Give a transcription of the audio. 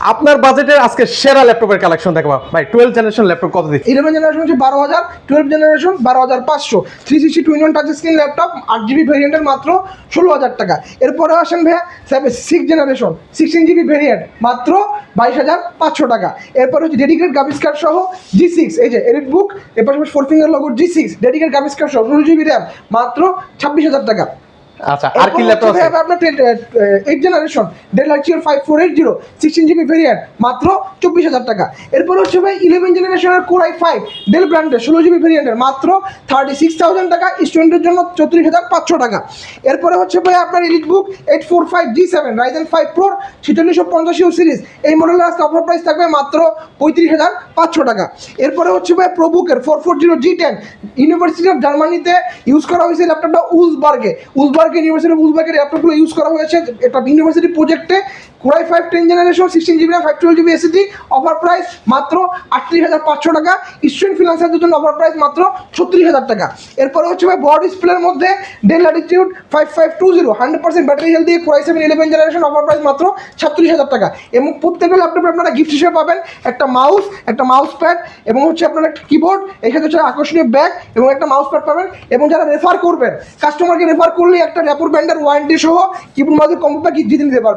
আপনার বাজেটের আজকে সেরা ল্যাপটপের কালেকশন দেখবা ভাই। 12 জেনারেশন ল্যাপটপ কত দিচ্ছে? 11 জেনারেশন হচ্ছে 12,000, 12 generation 12,500, 360 2-in-1 touch screen laptop 8GB ভেরিয়েন্টের মাত্র 16,000 টাকা। এরপরে আসেন ভাইয়া 6 জেনারেশন 16GB ভেরিয়েন্ট মাত্র 22,500 টাকা। এরপরে হচ্ছে ডেডিকেটেড গ্রাফিক্স কার্ড সহ G6, এই যে এডিট বুক, এর পাশাপাশি 4 finger logo G6 dedicated graphics card সহ 16GB র্যাম মাত্র 26,000 টাকা। আচ্ছা, আর কি ল্যাপটপ আছে? আপনার 8 জেনারেশন ডেল লাইটশিয়ার 5480 16GB ভেরিয়েন্ট মাত্র 24,000 টাকা। এরপর হচ্ছে ভাই 11 জেনারেশনের Core i5 ডেল ব্র্যান্ডের 16GB ভেরিয়েন্টের মাত্র 36,000 টাকা, স্টুডেন্টের জন্য 34,500 টাকা। এরপরে হচ্ছে ভাই আপনার এলিট বুক 845G7 Ryzen 5 Pro 4650 সিরিজ, এই মডেলের আজকে অফার প্রাইস থাকবে মাত্র 35,500 টাকা। এরপরে হচ্ছে ভাই প্রোবুকের 440G10 ইউনিভার্সিটি অফ জার্মানিতে ইউজ করা হয়েছে ল্যাপটপটা উলসবার্গে ইউনিভার্সিটি অফ উলসবার্গের ল্যাপটপগুলো ইউজ করা হয়েছে একটা ইউনিভার্সিটি প্রজেক্টে। Core i5 10 generation 16GB RAM 512GB SSD, offer price মাত্র 38,500 টাকা। স্টুডেন্ট ফ্রিল্যান্সারদের জন্য অফার প্রাইস মাত্র 36,000 টাকা। এরপরে হচ্ছে ভাই বড় ডিসপ্লের মধ্যে ডেল ল্যাটিটিউড 5520 100% ব্যাটারি হেলথ দিয়ে Core i7 11 generation, offer price মাত্র 37,000 টাকা। এবং প্রত্যেকটা ল্যাপটপে আপনারা গিফট হিসেবে পাবেন একটা মাউস প্যাড এবং হচ্ছে আপনার একটা কিবোর্ড, এখানে হচ্ছে আকর্ষণীয় ব্যাগ এবং একটা মাউস প্যাড পাবেন। এবং যারা রেফার করবেন, কাস্টমারকে রেফার করলে একটা র্যাপোর ব্যান্ডের ওয়ারেন্টি সহ কিবোর্ড মাউসের কম্বো প্যাক জিতে নিতে পারবেন।